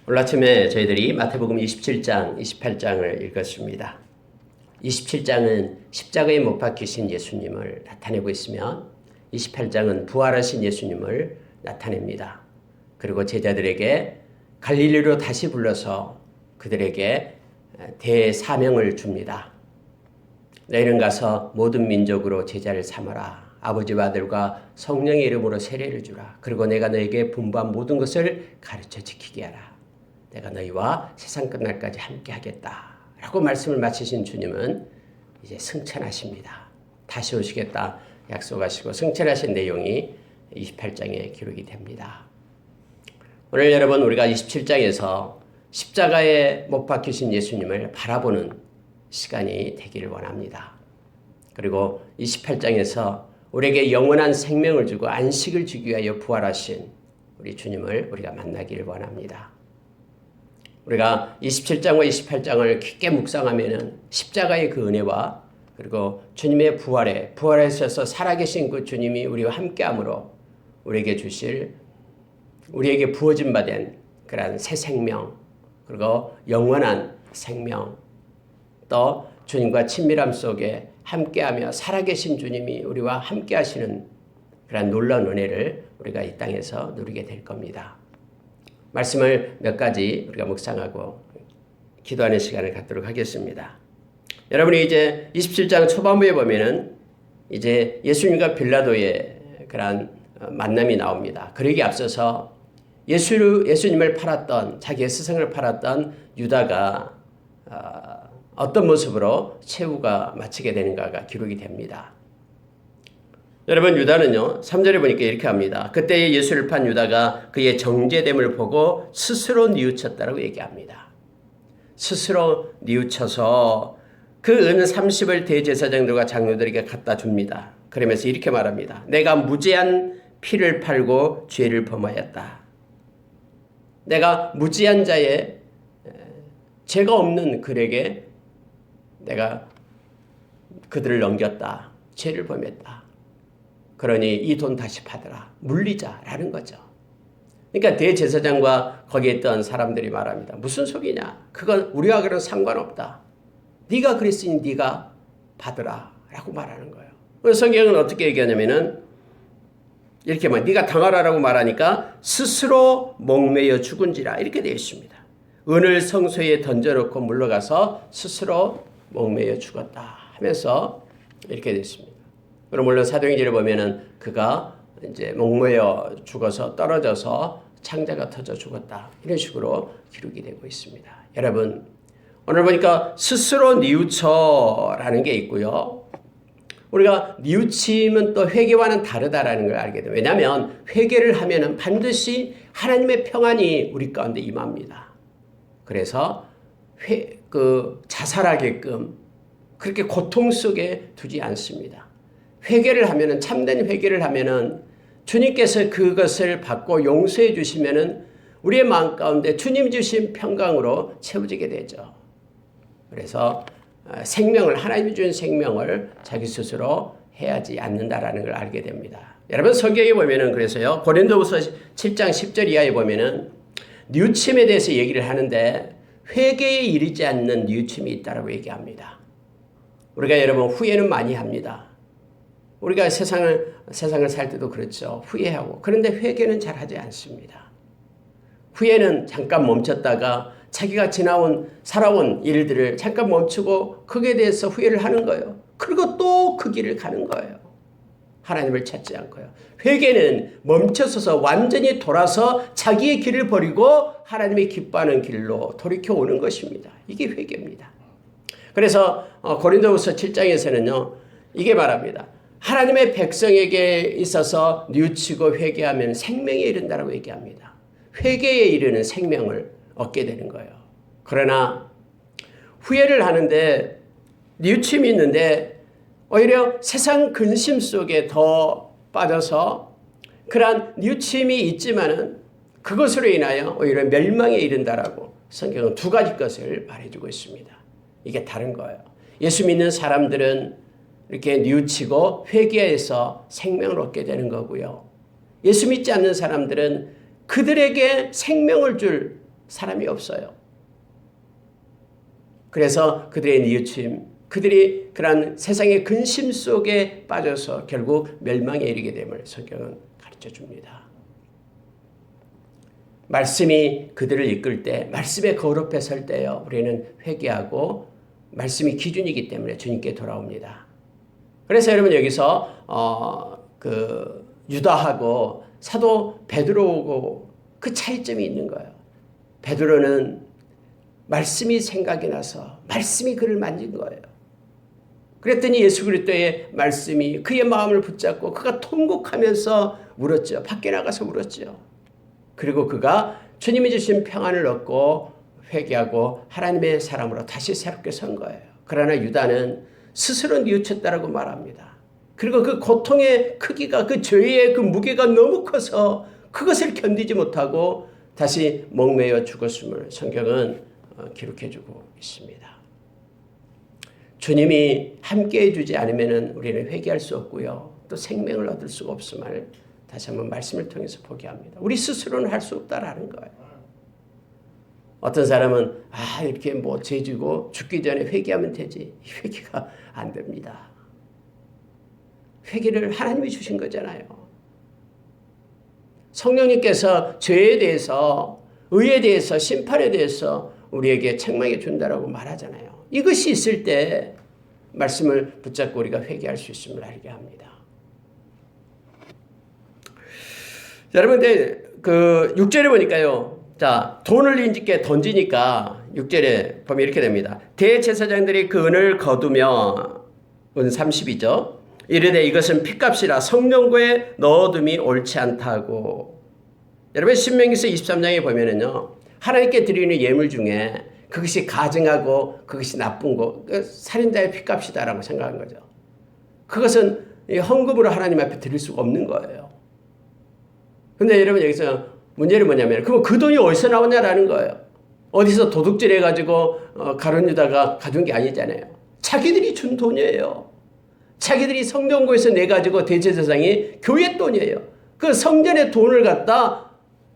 오늘 아침에 저희들이 마태복음 27장, 28장을 읽었습니다. 27장은 십자가에 못 박히신 예수님을 나타내고 있으며 28장은 부활하신 예수님을 나타냅니다. 그리고 제자들에게 갈릴리로 다시 불러서 그들에게 대사명을 줍니다. 너희는 가서 모든 민족으로 제자를 삼아라. 아버지와 아들과 성령의 이름으로 세례를 주라. 그리고 내가 너에게 분부한 모든 것을 가르쳐 지키게 하라. 내가 너희와 세상 끝날까지 함께 하겠다. 라고 말씀을 마치신 주님은 이제 승천하십니다. 다시 오시겠다 약속하시고 승천하신 내용이 28장에 기록이 됩니다. 오늘 여러분 우리가 27장에서 십자가에 못 박히신 예수님을 바라보는 시간이 되기를 원합니다. 그리고 28장에서 우리에게 영원한 생명을 주고 안식을 주기 위하여 부활하신 우리 주님을 우리가 만나기를 원합니다. 우리가 27장과 28장을 깊게 묵상하면 십자가의 그 은혜와 그리고 주님의 부활하셔서 살아계신 그 주님이 우리와 함께함으로 우리에게 주실 우리에게 부어진 바 된 그런 새 생명 그리고 영원한 생명 또 주님과 친밀함 속에 함께하며 살아계신 주님이 우리와 함께하시는 그런 놀라운 은혜를 우리가 이 땅에서 누리게 될 겁니다. 말씀을 몇 가지 우리가 묵상하고 기도하는 시간을 갖도록 하겠습니다. 여러분이 이제 27장 초반부에 보면은 이제 예수님과 빌라도의 그런 만남이 나옵니다. 그러기에 앞서서 예수님을 팔았던 자기의 스승을 팔았던 유다가 어떤 모습으로 최후가 마치게 되는가가 기록이 됩니다. 여러분 유다는요 3절에 보니까 이렇게 합니다. 그때 예수를 판 유다가 그의 정죄됨을 보고 스스로 뉘우쳤다라고 얘기합니다. 스스로 뉘우쳐서 그 은 30을 대제사장들과 장로들에게 갖다 줍니다. 그러면서 이렇게 말합니다. 내가 무죄한 피를 팔고 죄를 범하였다. 내가 무죄한 자의 죄가 없는 그에게 내가 그들을 넘겼다. 죄를 범했다. 그러니 이 돈 다시 받으라. 물리자라는 거죠. 그러니까 대제사장과 거기에 있던 사람들이 말합니다. 무슨 소리냐. 그건 우리와 그런 상관없다. 네가 그랬으니 네가 받으라 라고 말하는 거예요. 성경은 어떻게 얘기하냐면은 이렇게 네가 당하라라고 말하니까 스스로 목매여 죽은지라 이렇게 되어 있습니다. 은을 성소에 던져놓고 물러가서 스스로 목매여 죽었다 하면서 이렇게 되어 있습니다. 그럼 물론 사도행전을 보면은 그가 이제 목매여 죽어서 떨어져서 창자가 터져 죽었다. 이런 식으로 기록이 되고 있습니다. 여러분, 오늘 보니까 스스로 뉘우쳐라는 게 있고요. 우리가 뉘우침은 또 회개와는 다르다라는 걸 알게 돼요. 왜냐하면 회개를 하면은 반드시 하나님의 평안이 우리 가운데 임합니다. 그래서 자살하게끔 그렇게 고통 속에 두지 않습니다. 회개를 하면은 참된 회개를 하면은 주님께서 그것을 받고 용서해 주시면은 우리의 마음 가운데 주님 주신 평강으로 채워지게 되죠. 그래서 생명을 하나님이 주신 생명을 자기 스스로 해야지 않는다라는 걸 알게 됩니다. 여러분 성경에 보면은 그래서요 고린도후서 7장 10절 이하에 보면은 뉘우침에 대해서 얘기를 하는데 회개에 이르지 않는 뉘우침이 있다라고 얘기합니다. 우리가 여러분 후회는 많이 합니다. 우리가 세상을 살 때도 그렇죠. 후회하고. 그런데 회개는 잘 하지 않습니다. 후회는 잠깐 멈췄다가 자기가 살아온 일들을 잠깐 멈추고 거기에 대해서 후회를 하는 거예요. 그리고 또 그 길을 가는 거예요. 하나님을 찾지 않고요. 회개는 멈춰서서 완전히 돌아서 자기의 길을 버리고 하나님이 기뻐하는 길로 돌이켜 오는 것입니다. 이게 회개입니다. 그래서 고린도후서 7장에서는요. 이게 말합니다. 하나님의 백성에게 있어서 뉘우치고 회개하면 생명에 이른다라고 얘기합니다. 회개에 이르는 생명을 얻게 되는 거예요. 그러나 후회를 하는데 뉘우침이 있는데 오히려 세상 근심 속에 더 빠져서 그러한 뉘우침이 있지만은 그것으로 인하여 오히려 멸망에 이른다라고 성경은 두 가지 것을 말해주고 있습니다. 이게 다른 거예요. 예수 믿는 사람들은 이렇게 뉘우치고 회개해서 생명을 얻게 되는 거고요. 예수 믿지 않는 사람들은 그들에게 생명을 줄 사람이 없어요. 그래서 그들의 뉘우침, 그들이 그러한 세상의 근심 속에 빠져서 결국 멸망에 이르게 됨을 성경은 가르쳐 줍니다. 말씀이 그들을 이끌 때, 말씀의 거룩에 설 때요, 우리는 회개하고 말씀이 기준이기 때문에 주님께 돌아옵니다. 그래서 여러분 여기서 유다하고 사도 베드로하고 그 차이점이 있는 거예요. 베드로는 말씀이 생각이 나서 말씀이 그를 만진 거예요. 그랬더니 예수 그리스도의 말씀이 그의 마음을 붙잡고 그가 통곡하면서 울었죠. 밖에 나가서 울었죠. 그리고 그가 주님이 주신 평안을 얻고 회개하고 하나님의 사람으로 다시 새롭게 선 거예요. 그러나 유다는 스스로 뉘우쳤다라고 말합니다. 그리고 그 고통의 크기가, 그 죄의 그 무게가 너무 커서 그것을 견디지 못하고 다시 목매어 죽었음을 성경은 기록해주고 있습니다. 주님이 함께해 주지 않으면 우리는 회개할 수 없고요. 또 생명을 얻을 수가 없음을 다시 한번 말씀을 통해서 보게 합니다. 우리 스스로는 할 수 없다라는 거예요. 어떤 사람은 이렇게 죄지고 죽기 전에 회개하면 되지. 회개가 안 됩니다. 회개를 하나님이 주신 거잖아요. 성령님께서 죄에 대해서, 의에 대해서, 심판에 대해서 우리에게 책망해 준다라고 말하잖아요. 이것이 있을 때 말씀을 붙잡고 우리가 회개할 수 있음을 알게 합니다. 여러분들 그 6절에 보니까요. 자, 돈을 인직께 던지니까 6절에 보면 이렇게 됩니다. 대제사장들이 그 은을 거두며, 은 30이죠. 이르되 이것은 핏값이라 성령고에 넣어둠이 옳지 않다고. 여러분 신명기서 23장에 보면은요. 하나님께 드리는 예물 중에 그것이 가증하고 그것이 나쁜 거, 살인자의 핏값이다라고 생각한 거죠. 그것은 헌금으로 하나님 앞에 드릴 수가 없는 거예요. 근데 여러분 여기서 문제는 뭐냐면 그럼 그 돈이 어디서 나오냐라는 거예요. 어디서 도둑질 해가지고 가룟 유다가 가져온 게 아니잖아요. 자기들이 준 돈이에요. 자기들이 성전고에서 내가지고 대제사장이 교회 돈이에요. 그 성전의 돈을 갖다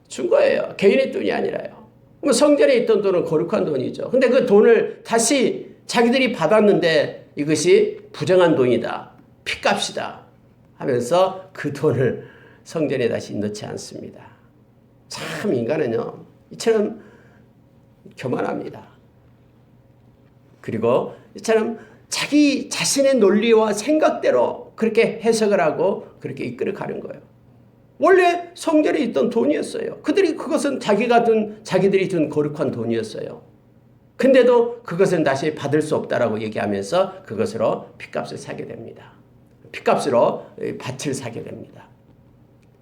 준 거예요. 개인의 돈이 아니라요. 그럼 성전에 있던 돈은 거룩한 돈이죠. 근데 그 돈을 다시 자기들이 받았는데 이것이 부정한 돈이다. 핏값이다. 하면서 그 돈을 성전에 다시 넣지 않습니다. 참 인간은요. 이처럼 교만합니다. 그리고 이처럼 자기 자신의 논리와 생각대로 그렇게 해석을 하고 그렇게 이끌어가는 거예요. 원래 성전에 있던 돈이었어요. 그것은 자기들이 든 거룩한 돈이었어요. 근데도 그것은 다시 받을 수 없다라고 얘기하면서 그것으로 핏값을 사게 됩니다. 핏값으로 밭을 사게 됩니다.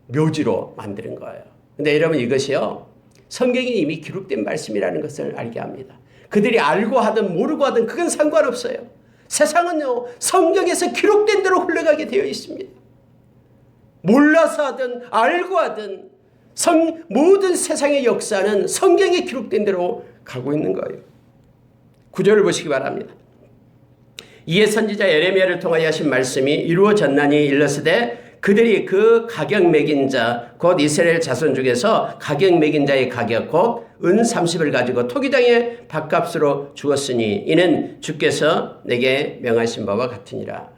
묘지로 만드는 거예요. 근데 여러분 이것이요. 성경이 이미 기록된 말씀이라는 것을 알게 합니다. 그들이 알고 하든 모르고 하든 그건 상관없어요. 세상은요. 성경에서 기록된 대로 흘러가게 되어 있습니다. 몰라서 하든 알고 하든 모든 세상의 역사는 성경에 기록된 대로 가고 있는 거예요. 9절을 보시기 바랍니다. 이에 선지자 예레미야를 통하여 하신 말씀이 이루어졌나니 일러스되 그들이 그 가격 매긴 자 곧 이스라엘 자손 중에서 가격 매긴 자의 가격 곧 은 30을 가지고 토기장의 밭값으로 주었으니 이는 주께서 내게 명하신 바와 같으니라.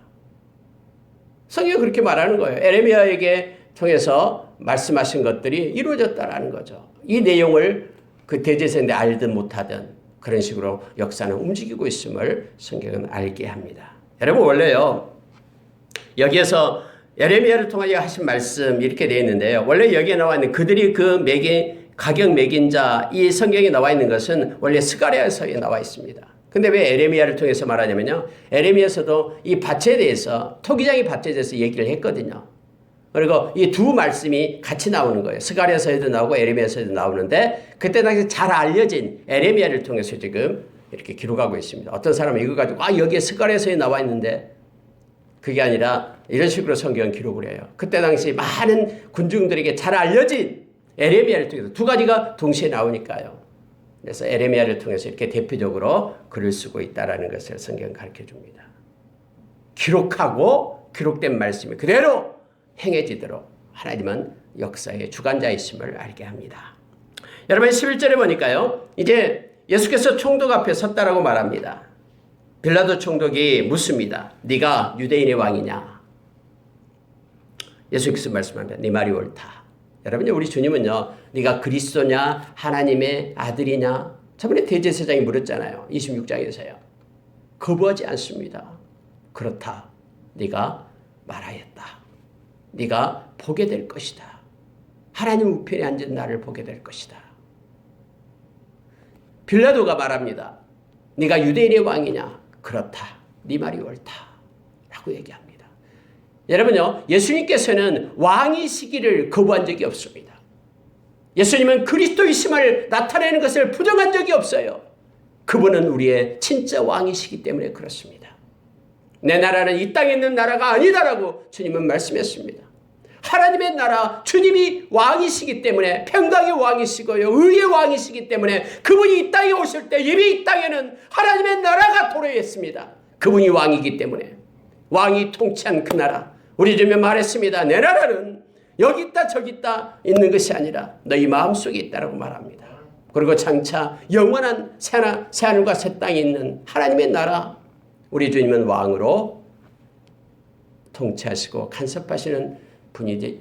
성경이 그렇게 말하는 거예요. 예레미야에게 통해서 말씀하신 것들이 이루어졌다라는 거죠. 이 내용을 그 대제사장들이 알든 못하든 그런 식으로 역사는 움직이고 있음을 성경은 알게 합니다. 여러분 원래요. 여기에서 예레미야를 통하여 하신 말씀 이렇게 되어 있는데요. 원래 여기에 나와 있는 그들이 그 가격 매긴 자 이 성경에 나와 있는 것은 원래 스가랴서에 나와 있습니다. 근데 왜 예레미야를 통해서 말하냐면요. 예레미야서도 이 밭에 대해서 토기장의 밭에 대해서 얘기를 했거든요. 그리고 이 두 말씀이 같이 나오는 거예요. 스가랴서에도 나오고 예레미야서에도 나오는데 그때 당시 잘 알려진 예레미야를 통해서 지금 이렇게 기록하고 있습니다. 어떤 사람은 이거 가지고 여기에 스가랴서에 나와 있는데 그게 아니라 이런 식으로 성경 기록을 해요. 그때 당시 많은 군중들에게 잘 알려진 예레미야를 통해서 두 가지가 동시에 나오니까요. 그래서 예레미야를 통해서 이렇게 대표적으로 글을 쓰고 있다는 것을 성경은 가르쳐 줍니다. 기록하고 기록된 말씀이 그대로 행해지도록 하나님은 역사의 주관자이심을 알게 합니다. 여러분 11절에 보니까요. 이제 예수께서 총독 앞에 섰다라고 말합니다. 빌라도 총독이 묻습니다. 네가 유대인의 왕이냐? 예수께서 말씀합니다. 네 말이 옳다. 여러분 우리 주님은요. 네가 그리스도냐 하나님의 아들이냐? 저번에 대제사장이 물었잖아요. 26장에서요. 거부하지 않습니다. 그렇다. 네가 말하였다. 네가 보게 될 것이다. 하나님 우편에 앉은 나를 보게 될 것이다. 빌라도가 말합니다. 네가 유대인의 왕이냐? 그렇다. 네 말이 옳다. 라고 얘기합니다. 여러분요. 예수님께서는 왕이시기를 거부한 적이 없습니다. 예수님은 그리스도이심을 나타내는 것을 부정한 적이 없어요. 그분은 우리의 진짜 왕이시기 때문에 그렇습니다. 내 나라는 이 땅에 있는 나라가 아니다라고 주님은 말씀했습니다. 하나님의 나라 주님이 왕이시기 때문에 평강의 왕이시고요. 의의 왕이시기 때문에 그분이 이 땅에 오실 때 이미 이 땅에는 하나님의 나라가 도래했습니다. 그분이 왕이기 때문에 왕이 통치한 그 나라 우리 주님은 말했습니다. 내 나라는 여기 있다 저기 있다 있는 것이 아니라 너희 마음속에 있다라고 말합니다. 그리고 장차 영원한 새하늘과 새 땅에 있는 하나님의 나라 우리 주님은 왕으로 통치하시고 간섭하시는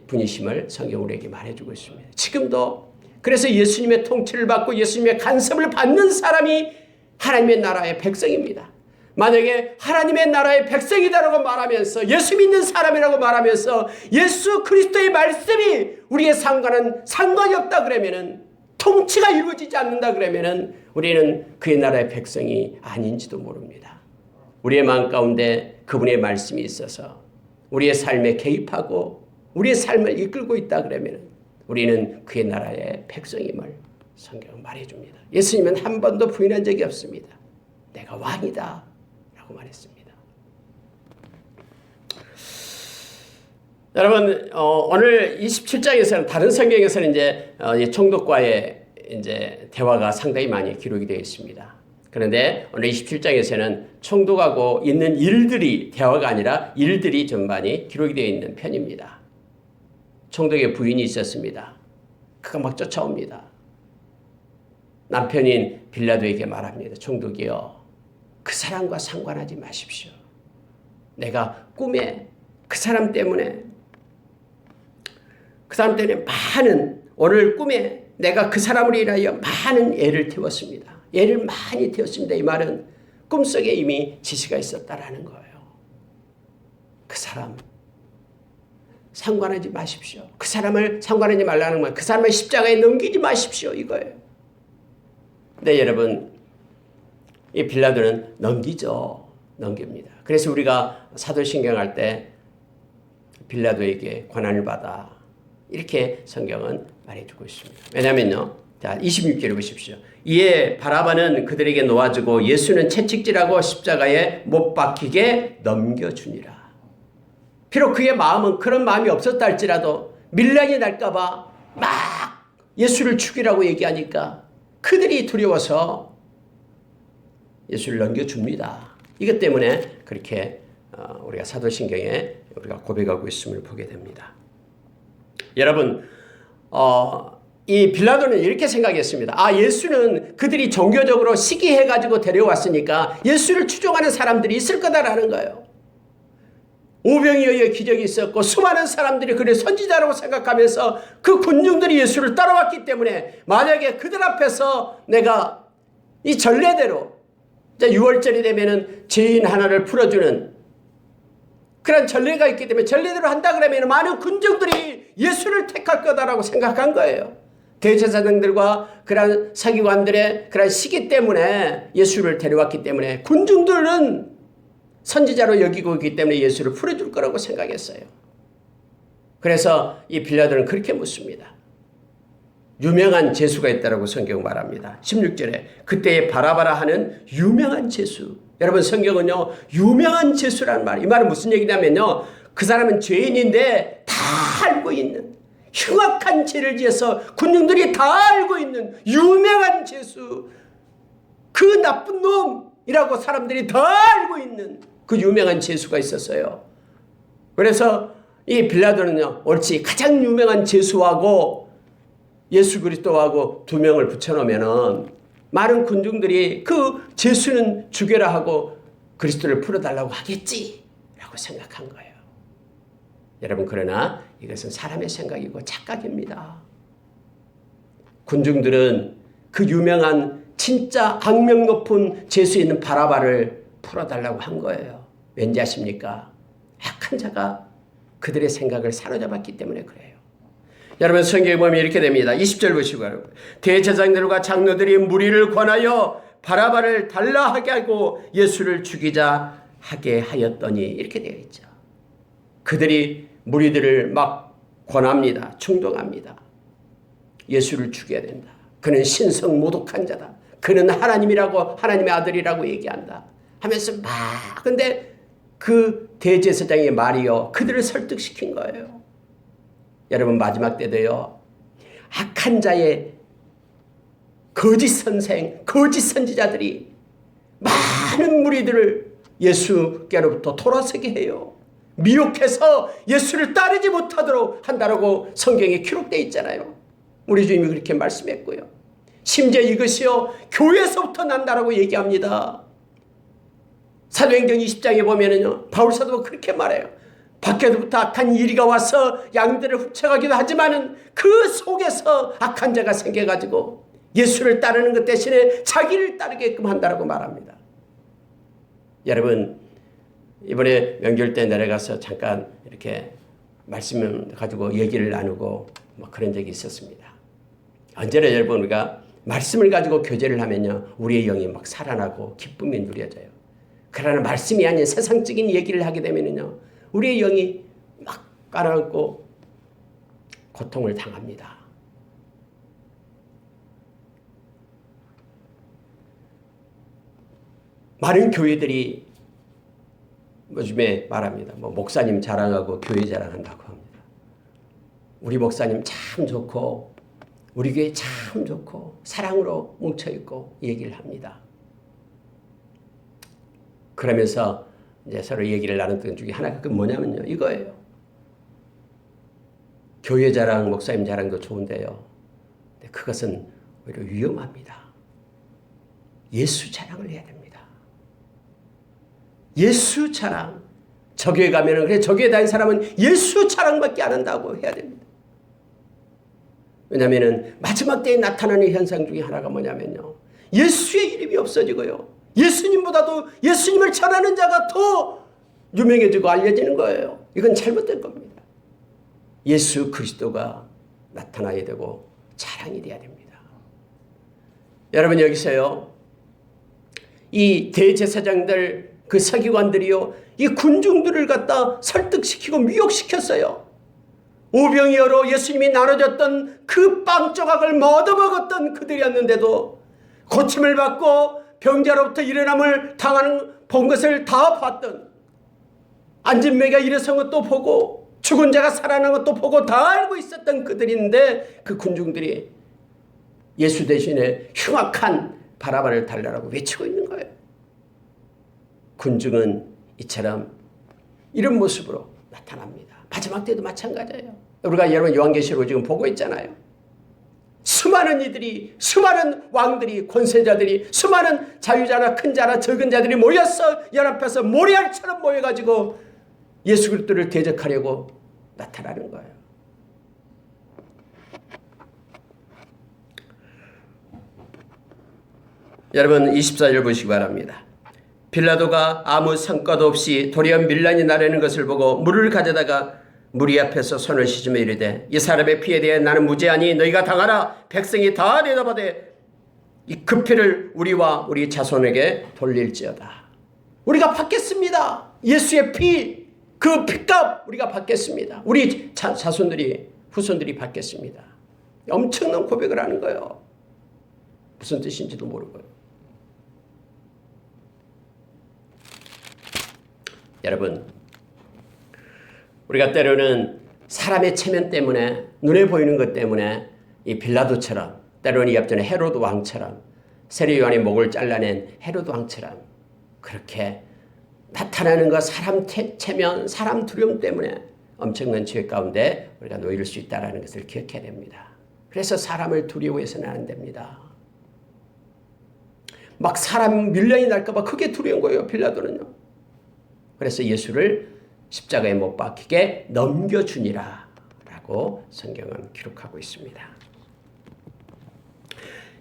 분이심을 성경 우리에게 말해주고 있습니다. 지금도 그래서 예수님의 통치를 받고 예수님의 간섭을 받는 사람이 하나님의 나라의 백성입니다. 만약에 하나님의 나라의 백성이다라고 말하면서 예수 믿는 사람이라고 말하면서 예수 그리스도의 말씀이 우리의 삶과는 상관이 없다 그러면은 통치가 이루어지지 않는다 그러면은 우리는 그의 나라의 백성이 아닌지도 모릅니다. 우리의 마음 가운데 그분의 말씀이 있어서 우리의 삶에 개입하고 우리의 삶을 이끌고 있다 그러면 우리는 그의 나라의 백성임을 성경은 말해줍니다. 예수님은 한 번도 부인한 적이 없습니다. 내가 왕이다 라고 말했습니다. 여러분 오늘 27장에서는 다른 성경에서는 이제 총독과의 이제 대화가 상당히 많이 기록이 되어 있습니다. 그런데 오늘 27장에서는 총독하고 있는 일들이 대화가 아니라 일들이 좀 많이 기록이 되어 있는 편입니다. 총독의 부인이 있었습니다. 그가 막 쫓아옵니다. 남편인 빌라도에게 말합니다. 총독이요. 그 사람과 상관하지 마십시오. 내가 꿈에 그 사람 때문에 많은 오늘 꿈에 내가 그 사람으로 인하여 많은 애를 태웠습니다. 애를 많이 태웠습니다. 이 말은 꿈속에 이미 지시가 있었다라는 거예요. 그 사람 상관하지 마십시오. 그 사람을 상관하지 말라는 말, 그 사람을 십자가에 넘기지 마십시오 이거예요. 근데 여러분 이 빌라도는 넘깁니다. 그래서 우리가 사도신경 할 때 빌라도에게 권한을 받아 이렇게 성경은 말해주고 있습니다. 왜냐하면요. 자 26절을 보십시오. 이에 바라바는 그들에게 놓아주고 예수는 채찍질하고 십자가에 못 박히게 넘겨주니라. 비록 그의 마음은 그런 마음이 없었다 할지라도 밀란이 날까봐 막 예수를 죽이라고 얘기하니까 그들이 두려워서 예수를 넘겨줍니다. 이것 때문에 그렇게 우리가 사도신경에 우리가 고백하고 있음을 보게 됩니다. 여러분 이 빌라도는 이렇게 생각했습니다. 예수는 그들이 종교적으로 시기해가지고 데려왔으니까 예수를 추종하는 사람들이 있을 거다라는 거예요. 오병이어의 기적이 있었고 수많은 사람들이 그를 선지자라고 생각하면서 그 군중들이 예수를 따라왔기 때문에 만약에 그들 앞에서 내가 이 전례대로 6월절이 되면은 죄인 하나를 풀어주는 그런 전례가 있기 때문에 전례대로 한다 그러면 많은 군중들이 예수를 택할 거다라고 생각한 거예요. 대제사장들과 그런 서기관들의 그런 시기 때문에 예수를 데려왔기 때문에 군중들은 선지자로 여기고 있기 때문에 예수를 풀어줄 거라고 생각했어요. 그래서 이 빌라도는 그렇게 묻습니다. 유명한 제수가 있다라고 성경 말합니다. 16절에 그때의 바라바라 하는 유명한 제수. 여러분 성경은요 유명한 제수라는 말. 이 말은 무슨 얘기냐면요. 그 사람은 죄인인데 다 알고 있는 흉악한 죄를 지어서 군중들이 다 알고 있는 유명한 제수. 그 나쁜 놈이라고 사람들이 다 알고 있는 그 유명한 제수가 있었어요. 그래서 이 빌라도는요 옳지 가장 유명한 제수하고 예수 그리스도하고 두 명을 붙여놓으면은 많은 군중들이 그 예수는 죽여라 하고 그리스도를 풀어달라고 하겠지라고 생각한 거예요. 여러분, 그러나 이것은 사람의 생각이고 착각입니다. 군중들은 그 유명한 진짜 악명 높은 죄수 있는 바라바를 풀어달라고 한 거예요. 왠지 아십니까? 악한 자가 그들의 생각을 사로잡았기 때문에 그래요. 여러분, 성경에 보면 이렇게 됩니다. 20절 보시고, 대제사장들과 장로들이 무리를 권하여 바라바를 달라 하게 하고 예수를 죽이자 하게 하였더니, 이렇게 되어 있죠. 그들이 무리들을 막 권합니다. 충동합니다. 예수를 죽여야 된다. 그는 신성 모독한 자다. 그는 하나님이라고, 하나님의 아들이라고 얘기한다 하면서 막, 근데 그 대제사장의 말이요, 그들을 설득시킨 거예요. 여러분, 마지막 때도요, 악한 자의 거짓 선생, 거짓 선지자들이 많은 무리들을 예수께로부터 돌아서게 해요. 미혹해서 예수를 따르지 못하도록 한다라고 성경에 기록되어 있잖아요. 우리 주님이 그렇게 말씀했고요. 심지어 이것이요, 교회에서부터 난다라고 얘기합니다. 사도행전 20장에 보면은요, 바울사도가 그렇게 말해요. 밖에서부터 악한 이리가 와서 양들을 훔쳐가기도 하지만은 그 속에서 악한 자가 생겨가지고 예수를 따르는 것 대신에 자기를 따르게끔 한다라고 말합니다. 여러분, 이번에 명절 때 내려가서 잠깐 이렇게 말씀을 가지고 얘기를 나누고 뭐 그런 적이 있었습니다. 언제나 여러분, 우리가 말씀을 가지고 교제를 하면요, 우리의 영이 막 살아나고 기쁨이 누려져요. 그러나 말씀이 아닌 세상적인 얘기를 하게 되면요, 우리의 영이 막 가라앉고 고통을 당합니다. 많은 교회들이 요즘에 말합니다. 뭐 목사님 자랑하고 교회 자랑한다고 합니다. 우리 목사님 참 좋고 우리 교회 참 좋고 사랑으로 뭉쳐있고 얘기를 합니다. 그러면서 이제 서로 얘기를 나눴던 중에 하나가 그 뭐냐면요, 이거예요. 교회 자랑, 목사님 자랑도 좋은데요, 근데 그것은 오히려 위험합니다. 예수 자랑을 해야 됩니다. 예수 자랑. 저 교회 가면은, 그래, 저 교회 다닌 사람은 예수 자랑밖에 안 한다고 해야 됩니다. 왜냐면은 마지막 때에 나타나는 현상 중에 하나가 뭐냐면요, 예수의 이름이 없어지고요, 예수님보다도 예수님을 전하는 자가 더 유명해지고 알려지는 거예요. 이건 잘못된 겁니다. 예수 그리스도가 나타나야 되고 자랑이 돼야 됩니다. 여러분, 여기서요, 이 대제사장들, 그 서기관들이요, 이 군중들을 갖다 설득시키고 미혹시켰어요. 오병이 열어 예수님이 나눠줬던 그 빵 조각을 얻어먹었던 그들이었는데도 고침을 받고 병자로부터 일어남을 본 것을 다 봤던, 앉은 매가 일어선 것도 보고 죽은 자가 살아난 것도 보고 다 알고 있었던 그들인데, 그 군중들이 예수 대신에 흉악한 바라바를 달라라고 외치고 있는 거예요. 군중은 이처럼 이런 모습으로 나타납니다. 마지막 때도 마찬가지예요. 우리가 여러분 요한계시록 지금 보고 있잖아요. 수많은 이들이, 수많은 왕들이, 권세자들이, 수많은 자유자나 큰 자나 적은 자들이 모여서 연합해서 모래알처럼 모여가지고 예수 그리스도를 대적하려고 나타나는 거예요. 여러분, 24절 보시기 바랍니다. 빌라도가 아무 성과도 없이 도리어 밀란이 나려는 것을 보고 물을 가져다가 무리 앞에서 손을 씻으며 이르되, 이 사람의 피에 대해 나는 무죄하니 너희가 당하라. 백성이 다 내다보되 이 그 피를 우리와 우리 자손에게 돌릴지어다. 우리가 받겠습니다. 예수의 피, 그 핏값 우리가 받겠습니다. 우리 자손들이, 후손들이 받겠습니다. 엄청난 고백을 하는 거예요. 무슨 뜻인지도 모르고요. 여러분, 우리가 때로는 사람의 체면 때문에, 눈에 보이는 것 때문에 이 빌라도처럼, 때로는 이 앞전에 헤로드 왕처럼, 세례 요한의 목을 잘라낸 헤로드 왕처럼 그렇게 나타나는 것, 사람 체면, 사람 두려움 때문에 엄청난 죄 가운데 우리가 놓일 수 있다는 것을 기억해야 됩니다. 그래서 사람을 두려워해서는 안 됩니다. 막 사람 밀량이 날까봐 그게 두려운 거예요, 빌라도는요. 그래서 예수를 십자가에 못 박히게 넘겨주니라 라고 성경은 기록하고 있습니다.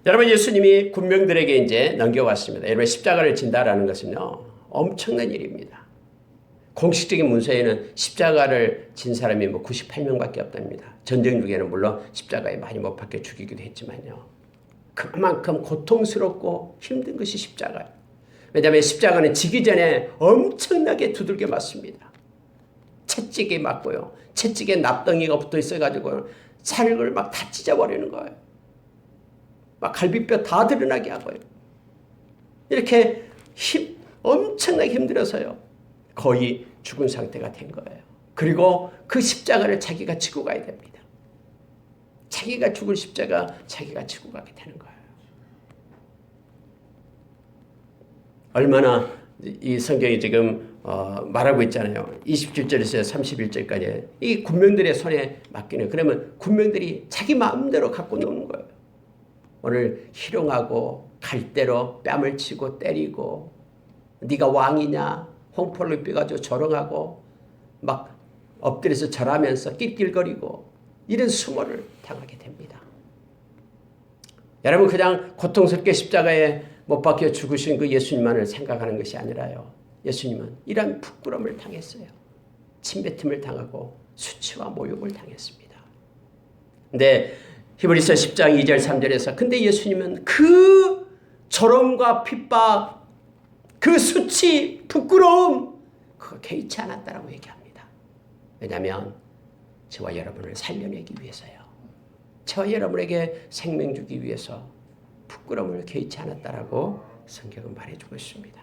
여러분, 예수님이 군병들에게 이제 넘겨왔습니다. 여러분, 십자가를 진다라는 것은요, 엄청난 일입니다. 공식적인 문서에는 십자가를 진 사람이 98명밖에 없답니다. 전쟁 중에는 물론 십자가에 많이 못 박혀 죽이기도 했지만요. 그만큼 고통스럽고 힘든 것이 십자가예요. 왜냐하면 십자가는 지기 전에 엄청나게 두들겨 맞습니다. 채찍에 맞고요. 채찍에 납덩이가 붙어 있어가지고 살을 막 다 찢어버리는 거예요. 막 갈비뼈 다 드러나게 하고요. 이렇게 엄청나게 힘들어서요. 거의 죽은 상태가 된 거예요. 그리고 그 십자가를 자기가 지고 가야 됩니다. 자기가 죽을 십자가 자기가 지고 가게 되는 거예요. 얼마나 이 성경이 지금 말하고 있잖아요. 27절에서 31절까지 이 군병들의 손에 맡기는, 그러면 군병들이 자기 마음대로 갖고 노는 거예요. 오늘 희롱하고 갈대로 뺨을 치고 때리고 네가 왕이냐 홍포를 입혀가지고 조롱하고 막 엎드려서 절하면서 낄낄거리고 이런 수모를 당하게 됩니다. 여러분, 그냥 고통스럽게 십자가에 못 박혀 죽으신 그 예수님만을 생각하는 것이 아니라요. 예수님은 이런 부끄러움을 당했어요. 침뱉음을 당하고 수치와 모욕을 당했습니다. 근데 히브리서 10장 2절 3절에서 근데 예수님은 그 조롱과 핍박, 그 수치, 부끄러움 그거 개의치 않았다라고 얘기합니다. 왜냐하면 저와 여러분을 살려내기 위해서요. 저와 여러분에게 생명 주기 위해서 부끄러움을 개의치 않았다라고 성경은 말해주고 있습니다.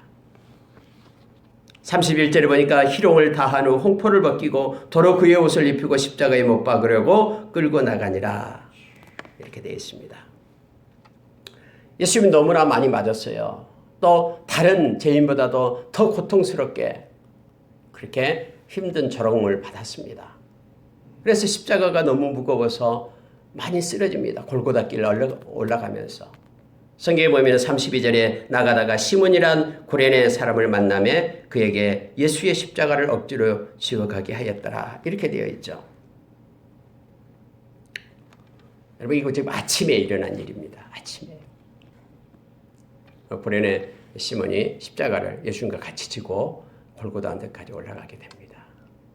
31절에 보니까 희롱을 다한 후 홍포를 벗기고 도로 그의 옷을 입히고 십자가에 못 박으려고 끌고 나가니라 이렇게 되어 있습니다. 예수님이 너무나 많이 맞았어요. 또 다른 죄인보다도 더 고통스럽게 그렇게 힘든 조롱을 받았습니다. 그래서 십자가가 너무 무거워서 많이 쓰러집니다. 골고다 길 올라가면서. 성경에 보면 32절에 나가다가 시몬이란 구레네 사람을 만나매 그에게 예수의 십자가를 억지로 지어가게 하였더라. 이렇게 되어 있죠. 여러분, 이거 지금 아침에 일어난 일입니다. 아침에. 구레네 시몬이 십자가를 예수님과 같이 지고 골고다 언덕까지 올라가게 됩니다.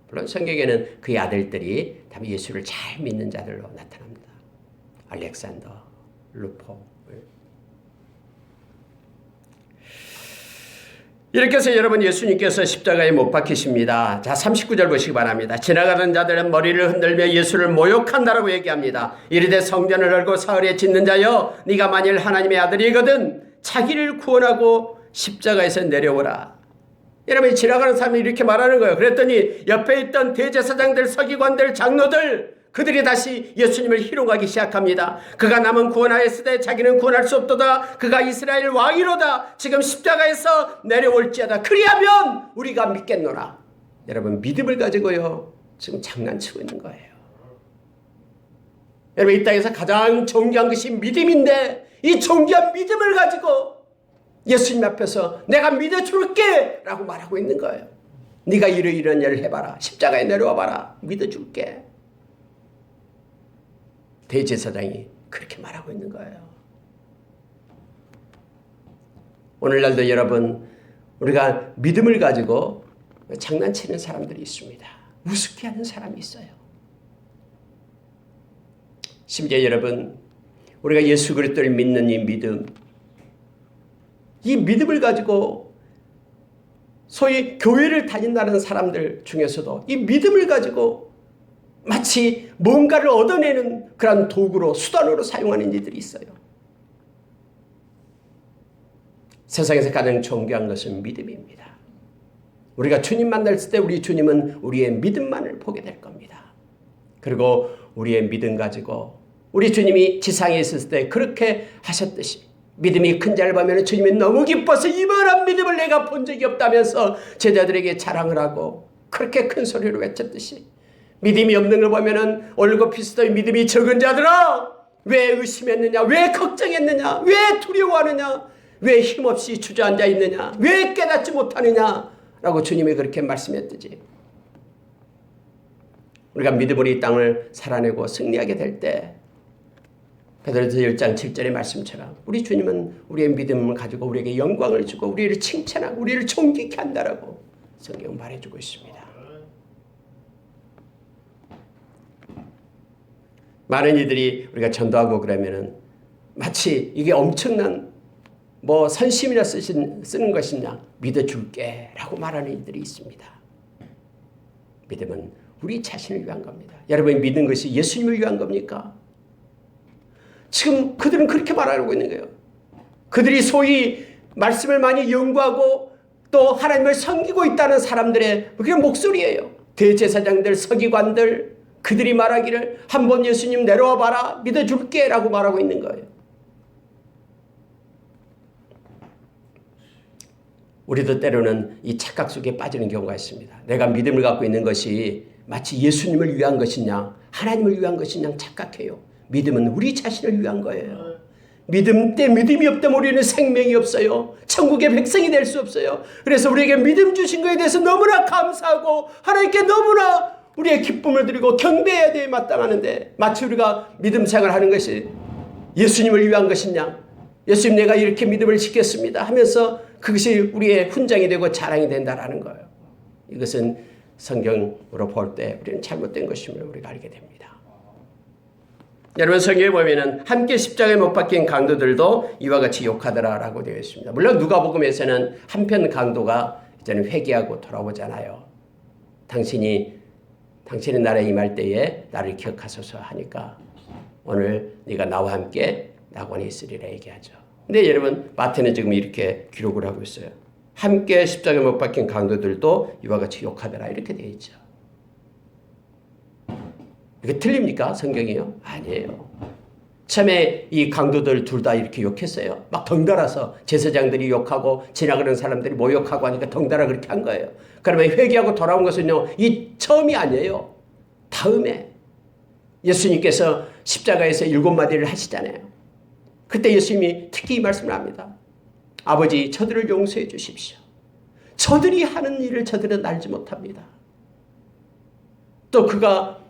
물론 성경에는 그의 아들들이 다 예수를 잘 믿는 자들로 나타납니다. 알렉산더, 루포. 이렇게 해서 여러분, 예수님께서 십자가에 못 박히십니다. 자, 39절 보시기 바랍니다. 지나가던 자들은 머리를 흔들며 예수를 모욕한다라고 얘기합니다. 이르되 성전을 열고 사흘에 짓는 자여, 네가 만일 하나님의 아들이거든 자기를 구원하고 십자가에서 내려오라. 여러분, 지나가는 사람이 이렇게 말하는 거예요. 그랬더니 옆에 있던 대제사장들, 서기관들, 장로들 그들이 다시 예수님을 희롱하기 시작합니다. 그가 남은 구원하였으되 자기는 구원할 수 없도다. 그가 이스라엘 왕이로다. 지금 십자가에서 내려올지어다. 그리하면 우리가 믿겠노라. 여러분, 믿음을 가지고요 지금 장난치고 있는 거예요. 여러분, 이 땅에서 가장 존귀한 것이 믿음인데 이 존귀한 믿음을 가지고 예수님 앞에서 내가 믿어줄게 라고 말하고 있는 거예요. 네가 이런 일을 해봐라. 십자가에 내려와 봐라. 믿어줄게. 대제사장이 그렇게 말하고 있는 거예요. 오늘날도 여러분, 우리가 믿음을 가지고 장난치는 사람들이 있습니다. 우습게 하는 사람이 있어요. 심지어 여러분, 우리가 예수 그리스도를 믿는 이 믿음을 가지고 소위 교회를 다닌다는 사람들 중에서도 이 믿음을 가지고 마치 뭔가를 얻어내는 그런 도구로, 수단으로 사용하는 이들이 있어요. 세상에서 가장 존귀한 것은 믿음입니다. 우리가 주님 만났을 때 우리 주님은 우리의 믿음만을 보게 될 겁니다. 그리고 우리의 믿음 가지고 우리 주님이 지상에 있을 때 그렇게 하셨듯이 믿음이 큰 자를 보면 주님이 너무 기뻐서 이만한 믿음을 내가 본 적이 없다면서 제자들에게 자랑을 하고 그렇게 큰 소리로 외쳤듯이 믿음이 없는 걸 보면은 올고 피스도의 믿음이 적은 자들아 왜 의심했느냐? 왜 걱정했느냐? 왜 두려워하느냐? 왜 힘없이 주저앉아 있느냐? 왜 깨닫지 못하느냐? 라고 주님이 그렇게 말씀했듯이 우리가 믿음으로 이 땅을 살아내고 승리하게 될 때 베드로전서 1장 7절의 말씀처럼 우리 주님은 우리의 믿음을 가지고 우리에게 영광을 주고 우리를 칭찬하고 우리를 존귀케 한다라고 성경은 말해주고 있습니다. 많은 이들이 우리가 전도하고 그러면은 마치 이게 엄청난 선심이나 쓰는 것이냐 믿어줄게 라고 말하는 이들이 있습니다. 믿음은 우리 자신을 위한 겁니다. 여러분이 믿는 것이 예수님을 위한 겁니까? 지금 그들은 그렇게 말하고 있는 거예요. 그들이 소위 말씀을 많이 연구하고 또 하나님을 섬기고 있다는 사람들의 그런 목소리예요. 대제사장들, 서기관들 그들이 말하기를 한번 예수님 내려와 봐라 믿어줄게 라고 말하고 있는 거예요. 우리도 때로는 이 착각 속에 빠지는 경우가 있습니다. 내가 믿음을 갖고 있는 것이 마치 예수님을 위한 것이냐 하나님을 위한 것이냐 착각해요. 믿음은 우리 자신을 위한 거예요. 믿음이 없다면 우리는 생명이 없어요. 천국의 백성이 될 수 없어요. 그래서 우리에게 믿음 주신 것에 대해서 너무나 감사하고 하나님께 너무나 우리의 기쁨을 드리고 경배해야 돼 마땅하는데 마치 우리가 믿음 생활하는 것이 예수님을 위한 것이냐 예수님 내가 이렇게 믿음을 지켰습니다 하면서 그것이 우리의 훈장이 되고 자랑이 된다라는 거예요. 이것은 성경으로 볼 때 우리는 잘못된 것임을 우리가 알게 됩니다. 여러분 성경에 보면은 함께 십자가에 못 박힌 강도들도 이와 같이 욕하더라라고 되어 있습니다. 물론 누가복음에서는 한편 강도가 이제는 회개하고 돌아오잖아요. 당신의 나라에 임할 때에 나를 기억하소서 하니까 오늘 네가 나와 함께 낙원에 있으리라 얘기하죠. 근데 여러분 마태는 지금 이렇게 기록을 하고 있어요. 함께 십자가에 못 박힌 강도들도 이와 같이 욕하더라 이렇게 되어 있죠. 이게 틀립니까? 성경이요? 아니에요. 처음에 이 강도들 둘 다 이렇게 욕했어요. 막 덩달아서 제사장들이 욕하고 지나가는 사람들이 모욕하고 하니까 덩달아 그렇게 한 거예요. 그러면 회개하고 돌아온 것은요. 이 처음이 아니에요. 다음에 예수님께서 십자가에서 7마디를 하시잖아요. 그때 예수님이 특히 이 말씀을 합니다. 아버지 저들을 용서해 주십시오. 저들이 하는 일을 저들은 알지 못합니다. 또 그가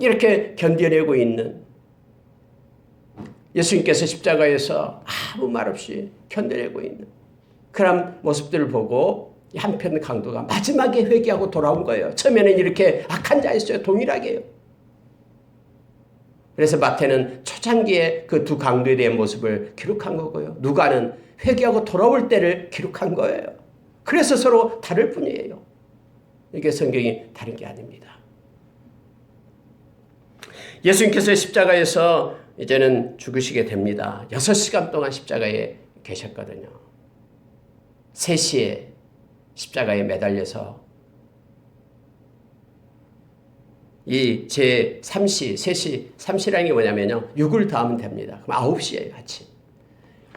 이렇게 견뎌내고 있는 예수님께서 십자가에서 아무 말 없이 견뎌내고 있는 그런 모습들을 보고 한편 강도가 마지막에 회개하고 돌아온 거예요. 처음에는 이렇게 악한 자였어요. 동일하게요. 그래서 마태는 초창기에 그 두 강도에 대한 모습을 기록한 거고요. 누가는 회개하고 돌아올 때를 기록한 거예요. 그래서 서로 다를 뿐이에요. 이게 성경이 다른 게 아닙니다. 예수님께서 십자가에서 이제는 죽으시게 됩니다. 6시간 동안 십자가에 계셨거든요. 3시에 십자가에 매달려서 이 제 3시, 3시, 3시라는 게 뭐냐면요. 6을 더하면 됩니다. 그럼 9시예요, 아침.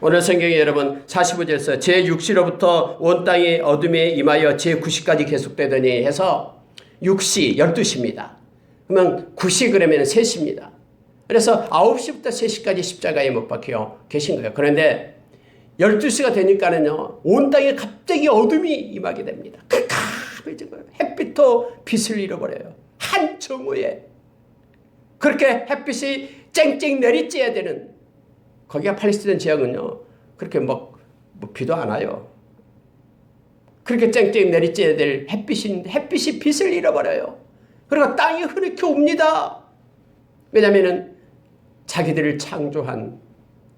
오늘 성경에 여러분 45절에서 제6시로부터 온 땅이 어둠에 임하여 제9시까지 계속되더니 해서 6시, 12시입니다. 그러면 9시 그러면 3시입니다. 그래서 9시부터 3시까지 십자가에 못 박혀 계신 거예요. 그런데 12시가 되니까는요, 온 땅에 갑자기 어둠이 임하게 됩니다. 캄캄해진 거예요. 햇빛도 빛을 잃어버려요. 한 정오에. 그렇게 햇빛이 쨍쨍 내리쬐야 되는, 거기가 팔레스타인 지역은요, 그렇게 비도 안 와요. 그렇게 쨍쨍 내리쬐야 될 햇빛이 빛을 잃어버려요. 그리고 땅이 흐릿게 옵니다. 왜냐하면 자기들을 창조한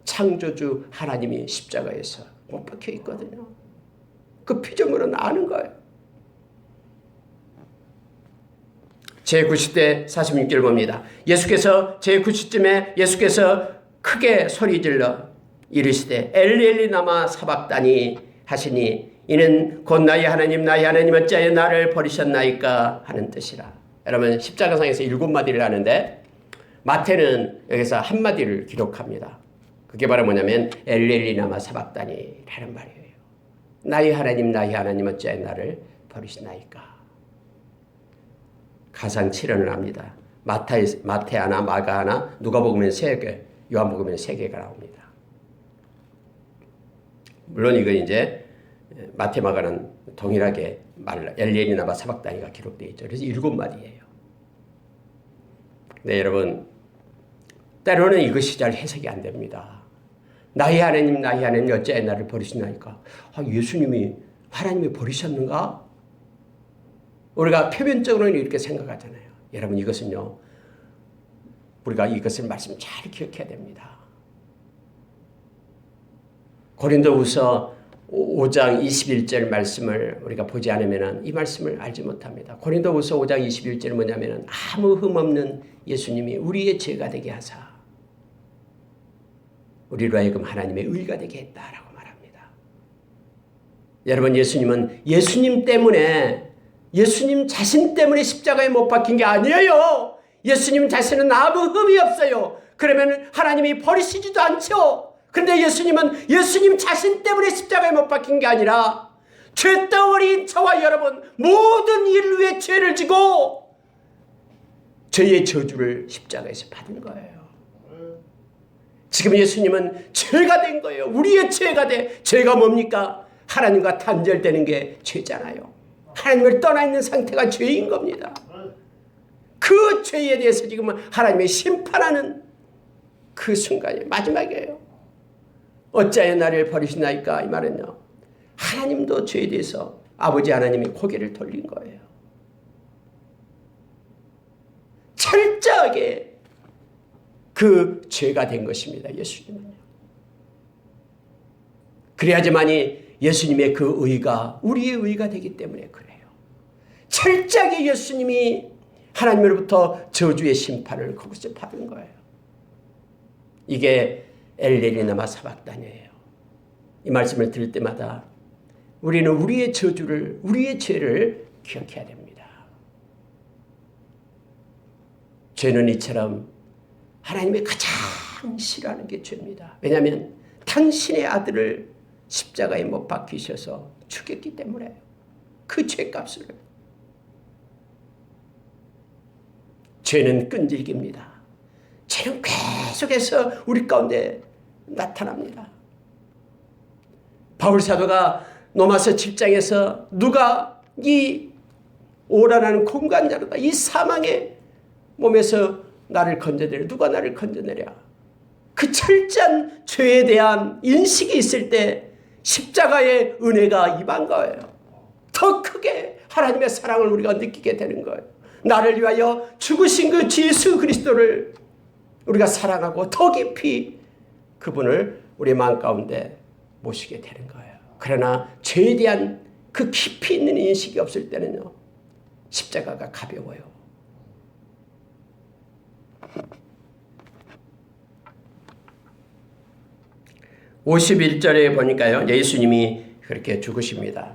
창조주 하나님이 십자가에서 못 박혀 있거든요. 그 피조물은 아는 거예요. 제90대 46절 봅니다. 예수께서 제90쯤에 예수께서 크게 소리질러 이르시되 엘리 나마 사박다니 하시니 이는 곧 나의 하나님 어찌하여 나를 버리셨나이까 하는 뜻이라. 여러분 십자가상에서 7마디를 하는데 마태는 여기서 한마디를 기록합니다. 그게 바로 뭐냐면 엘리 나마 사박다니 라는 말이에요. 나의 하나님 어찌하여 나를 버리시나이까. 가상 7언을 합니다. 마태 하나, 마가 하나, 누가복음은 3개 요한복음에는 3개가 나옵니다. 물론 이건 이제 마테마가는 동일하게 엘리엘이나바 사박다니가 기록되어 있죠. 그래서 7마디예요. 네, 여러분, 때로는 이것이 잘 해석이 안 됩니다. 나의 하나님, 나의 하나님, 어찌하여 나를 버리시나이까? 예수님이 하나님이 버리셨는가? 우리가 표면적으로는 이렇게 생각하잖아요. 여러분, 이것은요, 우리가 이것을 말씀 잘 기억해야 됩니다. 고린도후서 5장 21절 말씀을 우리가 보지 않으면 이 말씀을 알지 못합니다. 고린도후서 5장 21절은 뭐냐면 아무 흠 없는 예수님이 우리의 죄가 되게 하사 우리로 하여금 하나님의 의가 되게 했다라고 말합니다. 여러분, 예수님은 예수님 때문에, 예수님 자신 때문에 십자가에 못 박힌 게 아니에요. 예수님 자신은 아무 흠이 없어요. 그러면 하나님이 버리시지도 않죠. 그런데 예수님은 예수님 자신 때문에 십자가에 못 박힌 게 아니라 죄덩어리인 저와 여러분 모든 인류의 죄를 지고 죄의 저주를 십자가에서 받은 거예요. 지금 예수님은 죄가 된 거예요. 우리의 죄가 돼. 죄가 뭡니까? 하나님과 단절되는 게 죄잖아요. 하나님을 떠나 있는 상태가 죄인 겁니다. 그 죄에 대해서 지금 하나님의 심판하는 그 순간이 마지막이에요. 어찌하여 나를 버리시나이까? 이 말은요, 하나님도 죄에 대해서 아버지 하나님이 고개를 돌린 거예요. 철저하게 그 죄가 된 것입니다. 예수님은요. 그래야지만이 예수님의 그 의가 우리의 의가 되기 때문에 그래요. 철저하게 예수님이 하나님으로부터 저주의 심판을 거기서 받은 거예요. 이게 엘레리나마 사박단이에요. 이 말씀을 들을 때마다 우리는 우리의 저주를, 우리의 죄를 기억해야 됩니다. 죄는 이처럼 하나님이 가장 싫어하는 게 죄입니다. 왜냐하면 당신의 아들을 십자가에 못 박히셔서 죽였기 때문에 그 죄값을. 죄는 끈질깁니다. 죄는 계속해서 우리 가운데 나타납니다. 바울 사도가 로마서 7장에서 누가 이 오라라는 공간자로다, 이 사망의 몸에서 나를 건져내려, 누가 나를 건져내랴. 그 철저한 죄에 대한 인식이 있을 때 십자가의 은혜가 임한 거예요. 더 크게 하나님의 사랑을 우리가 느끼게 되는 거예요. 나를 위하여 죽으신 그 예수 그리스도를 우리가 사랑하고 더 깊이 그분을 우리 마음 가운데 모시게 되는 거예요. 그러나 죄에 대한 그 깊이 있는 인식이 없을 때는요, 십자가가 가벼워요. (51절에) 보니까요, 예수님이 그렇게 죽으십니다.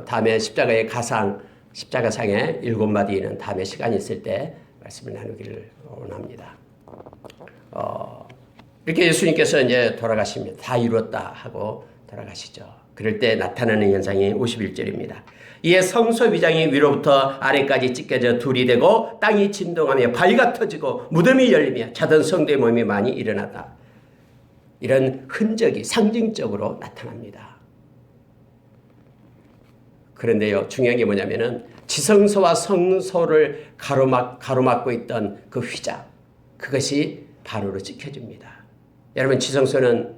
다음에 십자가의 가상, 십자가상의 7마디는 다음에 시간이 있을 때 말씀을 나누기를 원합니다. 이렇게 예수님께서 이제 돌아가십니다. 다 이루었다 하고 돌아가시죠. 그럴 때 나타나는 현상이 51절입니다. 이에 성소 위장이 위로부터 아래까지 찢겨져 둘이 되고 땅이 진동하며 바위가 터지고 무덤이 열리며 자던 성도의 몸이 많이 일어났다. 이런 흔적이 상징적으로 나타납니다. 그런데요, 중요한 게 뭐냐면은 지성소와 성소를 가로막고 있던 그 휘장, 그것이 바로로 찍혀집니다. 여러분, 지성소는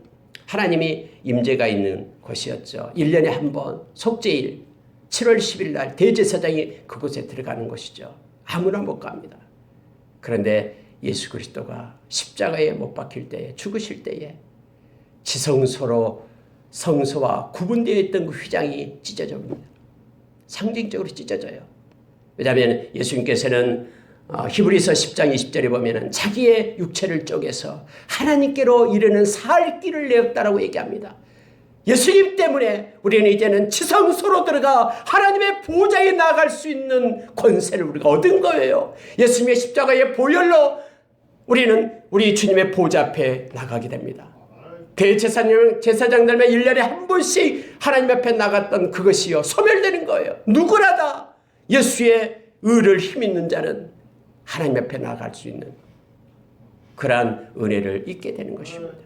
하나님이 임재가 있는 곳이었죠. 1년에 한 번 속죄일 7월 10일 날 대제사장이 그곳에 들어가는 것이죠. 아무나 못 갑니다. 그런데 예수 그리스도가 십자가에 못 박힐 때에, 죽으실 때에 지성소로 성소와 구분되어 있던 그 휘장이 찢어집니다. 상징적으로 찢어져요. 왜냐하면 예수님께서는 히브리서 10장 20절에 보면은 자기의 육체를 쪼개서 하나님께로 이르는 살 길을 내었다라고 얘기합니다. 예수님 때문에 우리는 이제는 지성소로 들어가 하나님의 보좌에 나아갈 수 있는 권세를 우리가 얻은 거예요. 예수님의 십자가의 보혈로 우리는 우리 주님의 보좌 앞에 나가게 됩니다. 대제사장들만 1년에 한 번씩 하나님 앞에 나갔던 그것이요, 소멸되는 거예요. 누구나 다 예수의 의를 힘있는 자는 하나님 앞에 나아갈 수 있는 그러한 은혜를 잊게 되는 것입니다.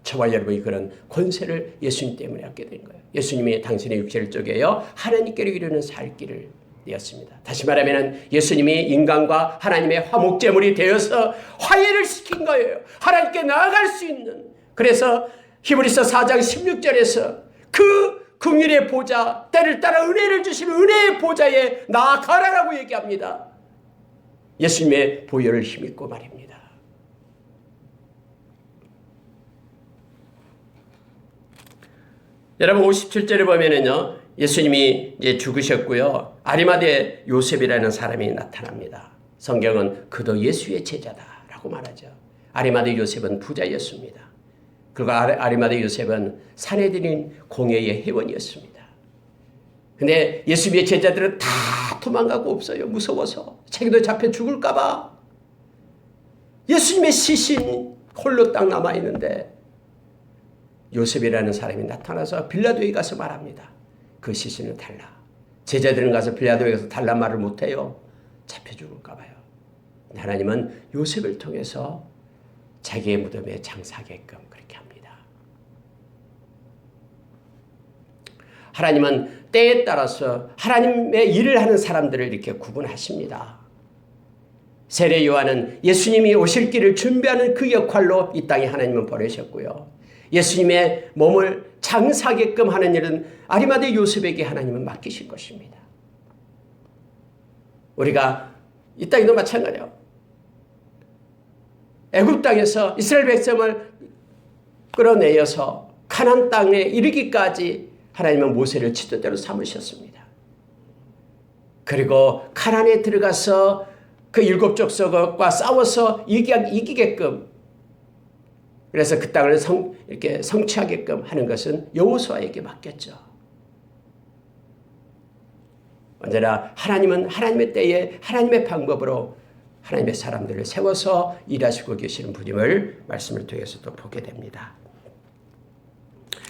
저와 여러분이 그런 권세를 예수님 때문에 얻게 된 거예요. 예수님이 당신의 육체를 쪼개어 하나님께로 이르는 살 길을 되었습니다. 다시 말하면 예수님이 인간과 하나님의 화목제물이 되어서 화해를 시킨 거예요. 하나님께 나아갈 수 있는. 그래서 히브리서 4장 16절에서 그 긍휼의 보좌, 때를 따라 은혜를 주시는 은혜의 보좌에 나아가라라고 얘기합니다. 예수님의 보혈을 힘입고 말입니다. 여러분 57절에 보면은요, 예수님이 이제 죽으셨고요, 아리마대 요셉이라는 사람이 나타납니다. 성경은 그도 예수의 제자다라고 말하죠. 아리마대 요셉은 부자였습니다. 그리고 아리마대 요셉은 사내들인 공회의 회원이었습니다. 근데 예수님의 제자들은 다 도망가고 없어요. 무서워서 자기도 잡혀 죽을까봐. 예수님의 시신 홀로 딱 남아있는데 요셉이라는 사람이 나타나서 빌라도에 가서 말합니다. 그 시신을 달라. 제자들은 가서 빌라도에 가서 달라 말을 못해요. 잡혀 죽을까 봐요. 하나님은 요셉을 통해서 자기의 무덤에 장사하게끔 그렇게 합니다. 하나님은 때에 따라서 하나님의 일을 하는 사람들을 이렇게 구분하십니다. 세례 요한은 예수님이 오실 길을 준비하는 그 역할로 이 땅에 하나님은 보내셨고요. 예수님의 몸을 장사하게끔 하는 일은 아리마대 요셉에게 하나님은 맡기실 것입니다. 우리가 이 땅에도 마찬가지예요. 애굽 땅에서 이스라엘 백성을 끌어내어서 가나안 땅에 이르기까지 하나님은 모세를 지도자로 삼으셨습니다. 그리고 가나안에 들어가서 그 일곱 족속과 싸워서 이기게끔, 그래서 그 땅을 이렇게 성취하게끔 하는 것은 여호수아에게 맡겼죠. 언제나 하나님은 하나님의 때에 하나님의 방법으로 하나님의 사람들을 세워서 일하시고 계시는 분임을 말씀을 통해서도 보게 됩니다.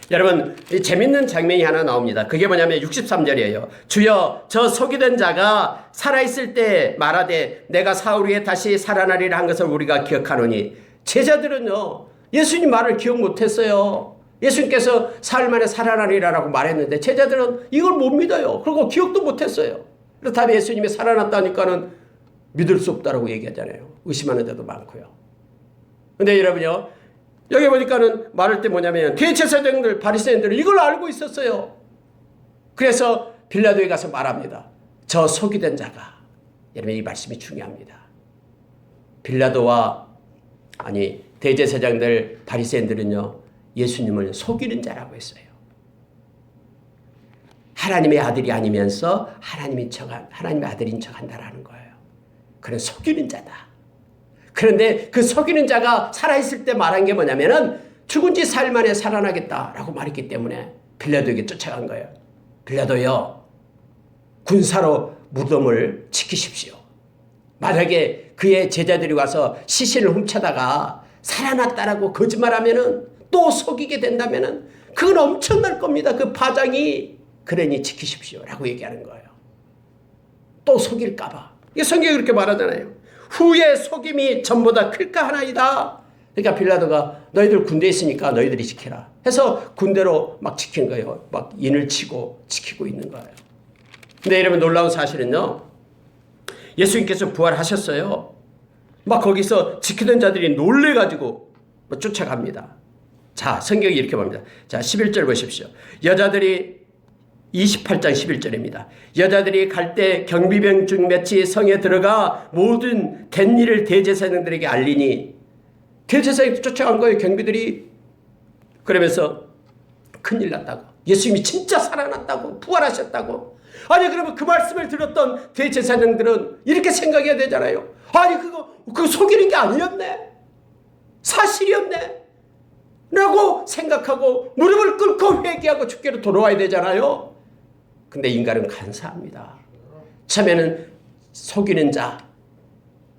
여러분, 재밌는 장면이 하나 나옵니다. 그게 뭐냐면 63절이에요. 주여, 저 속이던 자가 살아있을 때 말하되 내가 사흘 후에 다시 살아나리라 한 것을 우리가 기억하노니, 제자들은요 예수님 말을 기억 못했어요. 예수님께서 사흘 만에 살아나리라라고 말했는데 제자들은 이걸 못 믿어요. 그리고 기억도 못했어요. 그렇다면 예수님이 살아났다니까는 믿을 수 없다라고 얘기하잖아요. 의심하는 데도 많고요. 근데 여러분요, 여기 보니까는 말할 때 뭐냐면 대제사장들, 바리새인들은 이걸 알고 있었어요. 그래서 빌라도에 가서 말합니다. 저 속이던 자가. 여러분, 이 말씀이 중요합니다. 빌라도와 대제사장들, 바리새인들은요 예수님을 속이는 자라고 했어요. 하나님의 아들이 아니면서 하나님의 아들인 척한다라는 거예요. 그는 속이는 자다. 그런데 그 속이는 자가 살아있을 때 말한 게 뭐냐면은 죽은 지 사흘 만에 살아나겠다라고 말했기 때문에 빌라도에게 쫓아간 거예요. 빌라도요, 군사로 무덤을 지키십시오. 만약에 그의 제자들이 와서 시신을 훔쳐다가 살아났다라고 거짓말하면은, 또 속이게 된다면은 그건 엄청날 겁니다. 그 파장이. 그러니 지키십시오라고 얘기하는 거예요. 또 속일까봐. 이게 성경이 그렇게 말하잖아요. 후의 속임이 전보다 클까 하나이다. 그러니까 빌라도가 너희들 군대에 있으니까 너희들이 지켜라 해서 군대로 막 지키는 거예요. 막 인을 치고 지키고 있는 거예요. 근데 여러분, 놀라운 사실은요, 예수님께서 부활하셨어요. 막 거기서 지키던 자들이 놀래가지고 쫓아갑니다. 자, 성경이 이렇게 봅니다. 자, 11절 보십시오. 여자들이 28장 11절입니다. 여자들이 갈 때 경비병 중 몇이 성에 들어가 모든 된 일을 대제사장들에게 알리니, 대제사장이 쫓아간 거예요. 경비들이. 그러면서 큰일 났다고, 예수님이 진짜 살아났다고, 부활하셨다고. 아니, 그러면 그 말씀을 들었던 대제사장들은 이렇게 생각해야 되잖아요. 아니, 그거 속이는 게 아니었네, 사실이었네 라고 생각하고 무릎을 꿇고 회개하고 주께로 돌아와야 되잖아요. 근데 인간은 간사합니다. 처음에는 속이는 자,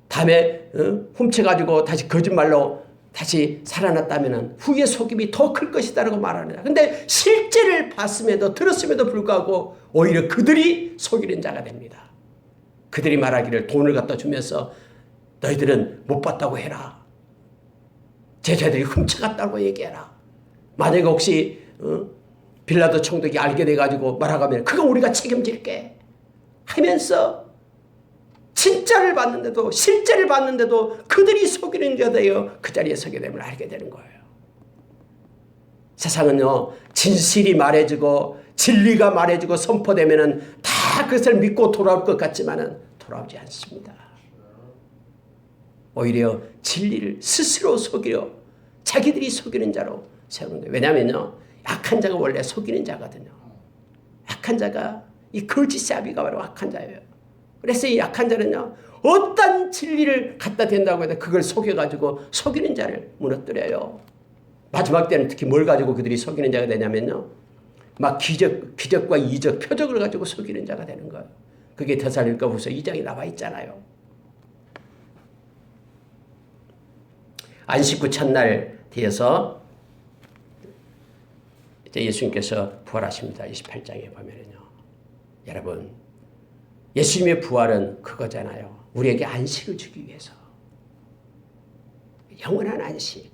다음에 훔쳐가지고 다시 거짓말로 다시 살아났다면 후에 속임이 더 클 것이다라고 말합니다. 근데 실제를 봤음에도 들었음에도 불구하고 오히려 그들이 속이는 자가 됩니다. 그들이 말하기를 돈을 갖다 주면서 너희들은 못 봤다고 해라. 제자들이 훔쳐갔다고 얘기해라. 만약에 혹시 빌라도 총독이 알게 돼가지고 말하면 그거 우리가 책임질게 하면서 진짜를 봤는데도 실제를 봤는데도 그들이 속이는 자되어 그 자리에 서게 되면 알게 되는 거예요. 세상은요, 진실이 말해지고 진리가 말해지고 선포되면은 다 그것을 믿고 돌아올 것 같지만은 돌아오지 않습니다. 오히려 진리를 스스로 속이려 자기들이 속이는 자로 세우는 거예요. 왜냐하면요, 악한 자가 원래 속이는 자거든요. 악한 자가 이 거짓 사비가 바로 악한 자예요. 그래서 이 악한 자는요, 어떤 진리를 갖다 댄다고 해도 그걸 속여가지고 속이는 자를 무너뜨려요. 마지막 때는 특히 뭘 가지고 그들이 속이는 자가 되냐면요, 막 기적과 이적, 표적을 가지고 속이는 자가 되는 거예요. 그게 데살로니가후서 2장에 나와 있잖아요. 안식구 첫날 뒤에서 이제 예수님께서 부활하십니다. 28장에 보면은요, 여러분, 예수님의 부활은 그거잖아요. 우리에게 안식을 주기 위해서. 영원한 안식.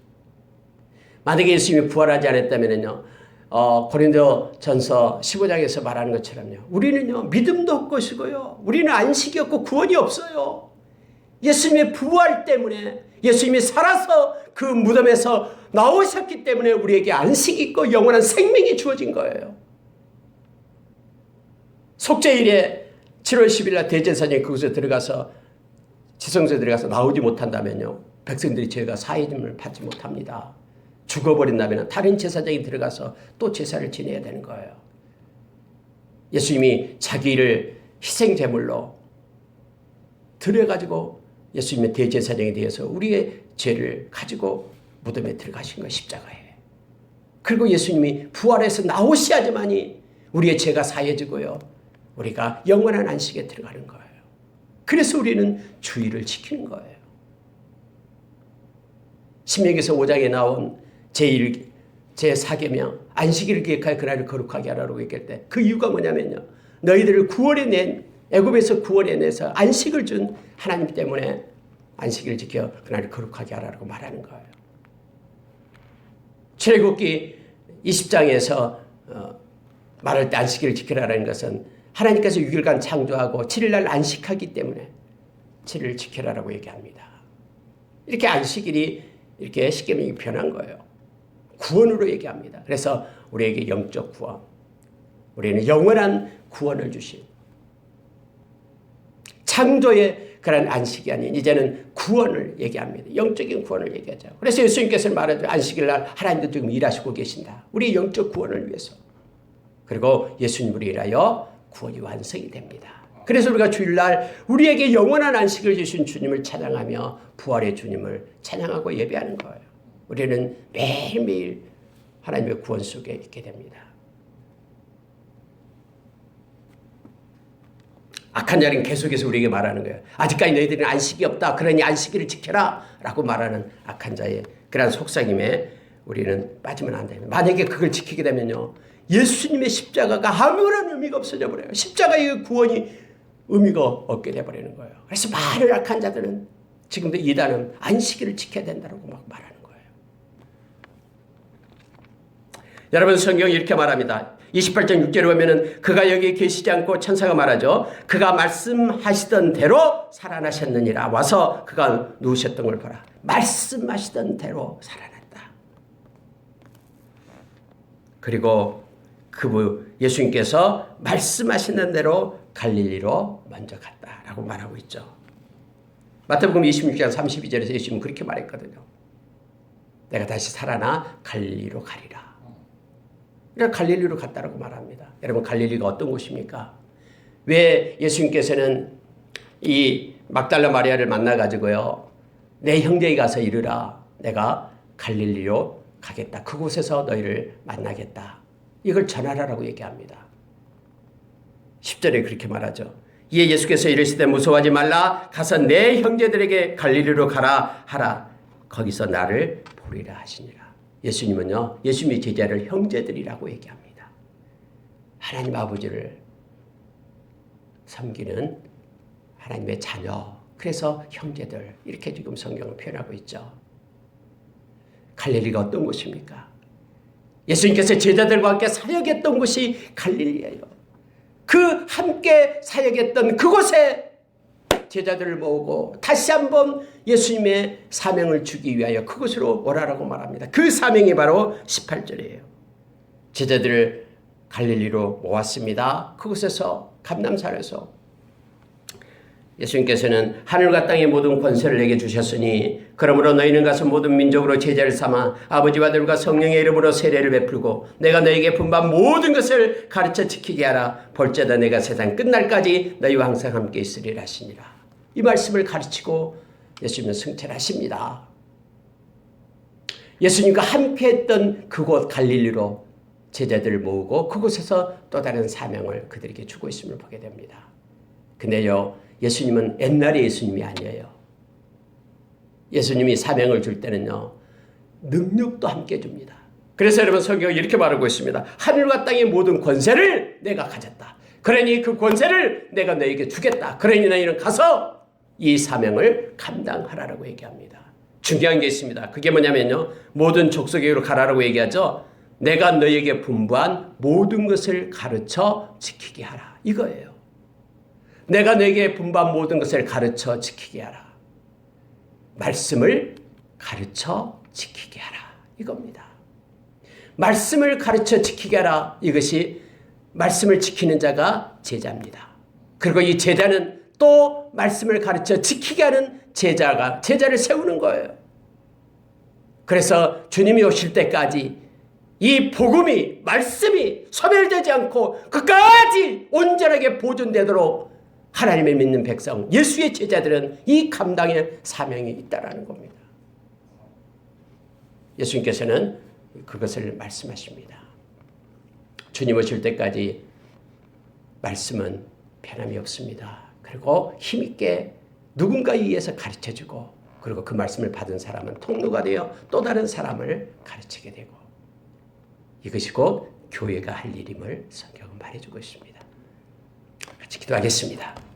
만약에 예수님이 부활하지 않았다면요, 고린도전서 15장에서 말하는 것처럼요, 우리는요, 믿음도 없고 것이고요, 우리는 안식이 없고 구원이 없어요. 예수님의 부활 때문에, 예수님이 살아서 그 무덤에서 나오셨기 때문에 우리에게 안식이 있고 영원한 생명이 주어진 거예요. 속죄일에 7월 10일 날 대제사장이 그곳에 들어가서 지성소에 들어가서 나오지 못한다면요, 백성들이 죄가 사해짐을 받지 못합니다. 죽어버린다면 다른 제사장이 들어가서 또 제사를 지내야 되는 거예요. 예수님이 자기를 희생제물로 드려가지고 예수님의 대제사장에 대해서 우리의 죄를 가지고 무덤에 들어가신 거예요. 십자가에. 그리고 예수님이 부활해서 나오셔야지만이 우리의 죄가 사해지고요, 우리가 영원한 안식에 들어가는 거예요. 그래서 우리는 주의를 지키는 거예요. 신명기서 5장에 나온 제4계명 안식일을 기억하여 그날을 거룩하게 하라고 얘기할 때 그 이유가 뭐냐면요, 너희들을 구원해낸, 애굽에서 구원해내서 안식을 준 하나님 때문에 안식일을 지켜 그날을 거룩하게 하라고 말하는 거예요. 출애굽기 20장에서 말할 때 안식일을 지키라는 것은 하나님께서 6일간 창조하고 7일날 안식하기 때문에 7일을 지키라라고 얘기합니다. 이렇게 안식일이 이렇게 십계명이 변한 거예요. 구원으로 얘기합니다. 그래서 우리에게 영적 구원, 우리는 영원한 구원을 주신 창조의 그런 안식이 아닌 이제는 구원을 얘기합니다. 영적인 구원을 얘기하죠. 그래서 예수님께서 말하죠. 안식일 날 하나님도 지금 일하시고 계신다. 우리 영적 구원을 위해서. 그리고 예수님으로 인하여 구원이 완성이 됩니다. 그래서 우리가 주일날 우리에게 영원한 안식을 주신 주님을 찬양하며 부활의 주님을 찬양하고 예배하는 거예요. 우리는 매일매일 하나님의 구원 속에 있게 됩니다. 악한 자는 계속해서 우리에게 말하는 거예요. 아직까지 너희들은 안식이 없다. 그러니 안식일을 지켜라 라고 말하는 악한 자의 그런 속삭임에 우리는 빠지면 안 됩니다. 만약에 그걸 지키게 되면요, 예수님의 십자가가 아무런 의미가 없어져 버려요. 십자가의 구원이 의미가 없게 돼버리는 거예요. 그래서 많은 악한 자들은 지금도 이단은 안식일을 지켜야 된다고 막 말하는 거예요. 여러분, 성경이 이렇게 말합니다. 28장 6절에 보면은 그가 여기 계시지 않고 천사가 말하죠. 그가 말씀하시던 대로 살아나셨느니라. 와서 그가 누우셨던 걸 보라. 말씀하시던 대로 살아났다. 그리고 예수님께서 말씀하시는 대로 갈릴리로 먼저 갔다라고 말하고 있죠. 마태복음 26장 32절에서 예수님은 그렇게 말했거든요. 내가 다시 살아나 갈릴리로 가리라. 그러니까 갈릴리로 갔다라고 말합니다. 여러분, 갈릴리가 어떤 곳입니까? 왜 예수님께서는 이 막달라 마리아를 만나가지고요, 내 형제에 가서 이르라. 내가 갈릴리로 가겠다. 그곳에서 너희를 만나겠다. 이걸 전하라라고 얘기합니다. 10절에 그렇게 말하죠. 이에 예수께서 이르시되 무서워하지 말라. 가서 내 형제들에게 갈릴리로 가라 하라. 거기서 나를 보리라 하시니라. 예수님은요, 예수님의 제자를 형제들이라고 얘기합니다. 하나님 아버지를 섬기는 하나님의 자녀, 그래서 형제들 이렇게 지금 성경을 표현하고 있죠. 갈릴리가 어떤 곳입니까? 예수님께서 제자들과 함께 사역했던 곳이 갈릴리예요. 그 함께 사역했던 그곳에 제자들을 모으고 다시 한번 예수님의 사명을 주기 위하여 그곳으로 오라라고 말합니다. 그 사명이 바로 18절이에요. 제자들을 갈릴리로 모았습니다. 그곳에서 감남산에서 예수님께서는 하늘과 땅의 모든 권세를 내게 주셨으니 그러므로 너희는 가서 모든 민족으로 제자를 삼아 아버지와 아들과 성령의 이름으로 세례를 베풀고 내가 너희에게 분반 모든 것을 가르쳐 지키게 하라. 볼지어다 내가 세상 끝날까지 너희와 항상 함께 있으리라 하시니라. 이 말씀을 가르치고 예수님은 승천하십니다. 예수님과 함께했던 그곳 갈릴리로 제자들을 모으고 그곳에서 또 다른 사명을 그들에게 주고 있음을 보게 됩니다. 근데요, 예수님은 옛날의 예수님이 아니에요. 예수님이 사명을 줄 때는요, 능력도 함께 줍니다. 그래서 여러분 성경이 이렇게 말하고 있습니다. 하늘과 땅의 모든 권세를 내가 가졌다. 그러니 그 권세를 내가 너에게 주겠다. 그러니 너희는 가서 이 사명을 감당하라고 얘기합니다. 중요한 게 있습니다. 그게 뭐냐면요, 모든 족속에게로 가라라고 얘기하죠. 내가 너에게 분부한 모든 것을 가르쳐 지키게 하라. 이거예요. 내가 너에게 분부한 모든 것을 가르쳐 지키게 하라. 말씀을 가르쳐 지키게 하라. 이겁니다. 말씀을 가르쳐 지키게 하라. 이것이 말씀을 지키는 자가 제자입니다. 그리고 이 제자는 또 말씀을 가르쳐 지키게 하는 제자를 세우는 거예요. 그래서 주님이 오실 때까지 이 복음이, 말씀이 소멸되지 않고 끝까지 온전하게 보존되도록 하나님을 믿는 백성, 예수의 제자들은 이 감당의 사명이 있다라는 겁니다. 예수님께서는 그것을 말씀하십니다. 주님 오실 때까지 말씀은 변함이 없습니다. 그리고 힘있게 누군가에 의해서 가르쳐주고, 그리고 그 말씀을 받은 사람은 통로가 되어 또 다른 사람을 가르치게 되고, 이것이 곧 교회가 할 일임을 성경은 말해주고 있습니다. 같이 기도하겠습니다.